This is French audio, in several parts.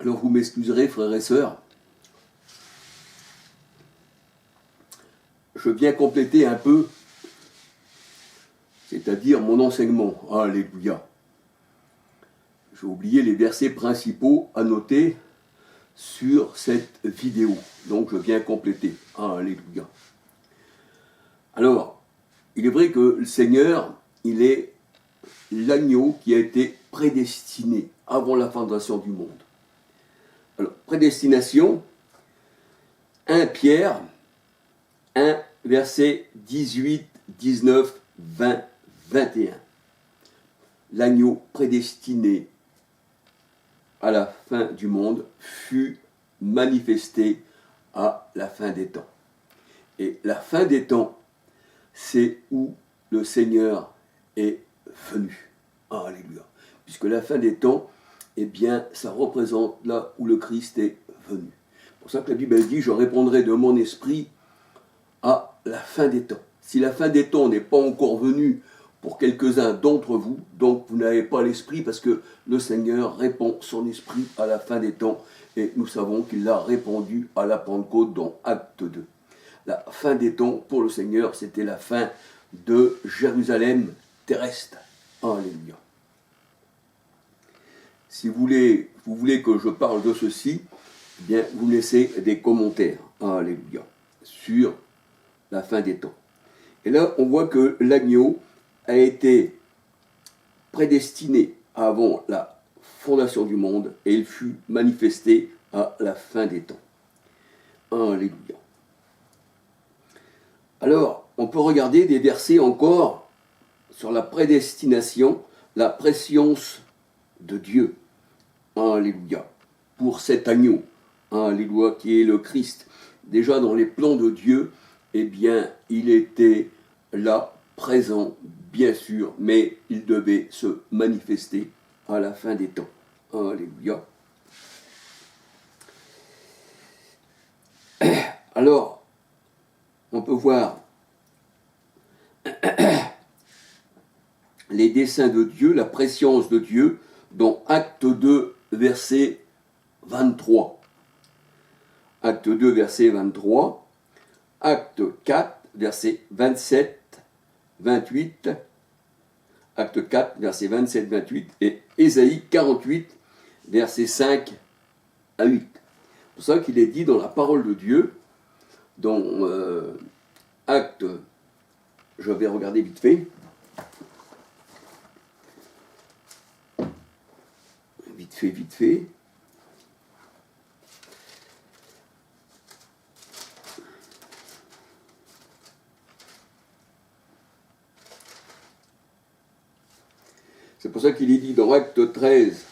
Alors vous m'excuserez, frères et sœurs, je viens compléter un peu, c'est-à-dire mon enseignement. Alléluia. J'ai oublié les versets principaux à noter sur cette vidéo. Donc je viens compléter. Alléluia. Alors, il est vrai que le Seigneur, il est l'agneau qui a été prédestiné avant la fondation du monde. Alors, prédestination, 1 Pierre, 1, versets 18, 19, 20, 21. L'agneau prédestiné à la fin du monde fut manifesté à la fin des temps. Et la fin des temps, c'est où le Seigneur est venu. Alléluia. Puisque la fin des temps, eh bien, ça représente là où le Christ est venu. C'est pour ça que la Bible dit, je répondrai de mon esprit à la fin des temps. Si la fin des temps n'est pas encore venue pour quelques-uns d'entre vous, donc vous n'avez pas l'esprit parce que le Seigneur répond son esprit à la fin des temps et nous savons qu'il l'a répondu à la Pentecôte dans Acte 2. La fin des temps pour le Seigneur, c'était la fin de Jérusalem terrestre. Alléluia. Si vous voulez que je parle de ceci, eh bien, vous me laissez des commentaires. Alléluia. Sur la fin des temps. Et là, on voit que l'agneau a été prédestiné avant la fondation du monde et il fut manifesté à la fin des temps. Alléluia. Alors, on peut regarder des versets encore sur la prédestination, la préscience de Dieu. Alléluia. Pour cet agneau. Alléluia, qui est le Christ. Déjà dans les plans de Dieu, eh bien, il était là, présent, bien sûr, mais il devait se manifester à la fin des temps. Alléluia. Alors, on peut voir les desseins de Dieu, la préscience de Dieu, dans Acte 2, verset 23. Acte 2, verset 23. Acte 4, verset 27, 28. Acte 4, verset 27, 28. Et Ésaïe 48, verset 5 à 8. C'est pour ça qu'il est dit dans la parole de Dieu, dans Acte, je vais regarder vite fait. Vite fait. C'est pour ça qu'il est dit dans Acte 13,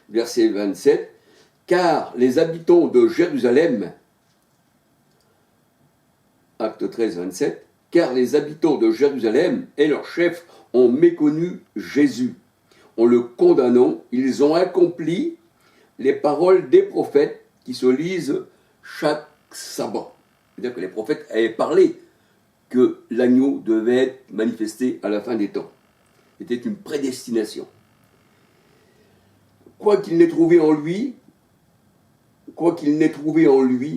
verset 27, « Car les habitants de Jérusalem, Acte 13, 27, « Car les habitants de Jérusalem et leurs chefs ont méconnu Jésus. En le condamnant, ils ont accompli les paroles des prophètes qui se lisent chaque sabbat. » C'est-à-dire que les prophètes avaient parlé que l'agneau devait être manifesté à la fin des temps. C'était une prédestination. Quoi qu'il n'ait trouvé en lui,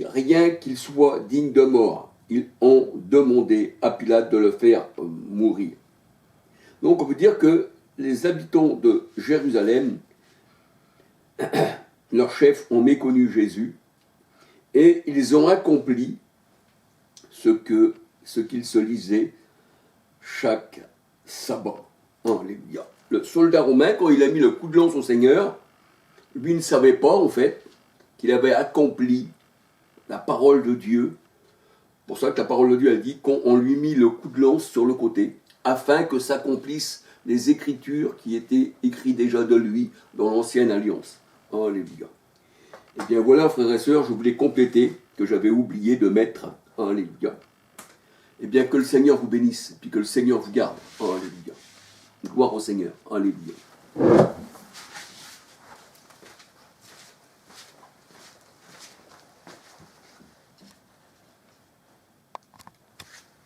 rien qu'il soit digne de mort, ils ont demandé à Pilate de le faire mourir. Donc on peut dire que les habitants de Jérusalem, leurs chefs ont méconnu Jésus et ils ont accompli ce qu'ils se lisaient chaque sabbat. Alléluia. Le soldat romain, quand il a mis le coup de lance au Seigneur, lui ne savait pas en fait qu'il avait accompli la parole de Dieu. C'est pour ça que la parole de Dieu a dit qu'on lui mit le coup de lance sur le côté, afin que s'accomplissent les Écritures qui étaient écrites déjà de lui dans l'Ancienne Alliance. Alléluia. Et bien voilà, frères et sœurs, je voulais compléter, que j'avais oublié de mettre. Alléluia. Et bien que le Seigneur vous bénisse, puis que le Seigneur vous garde. Alléluia. Gloire au Seigneur. Alléluia.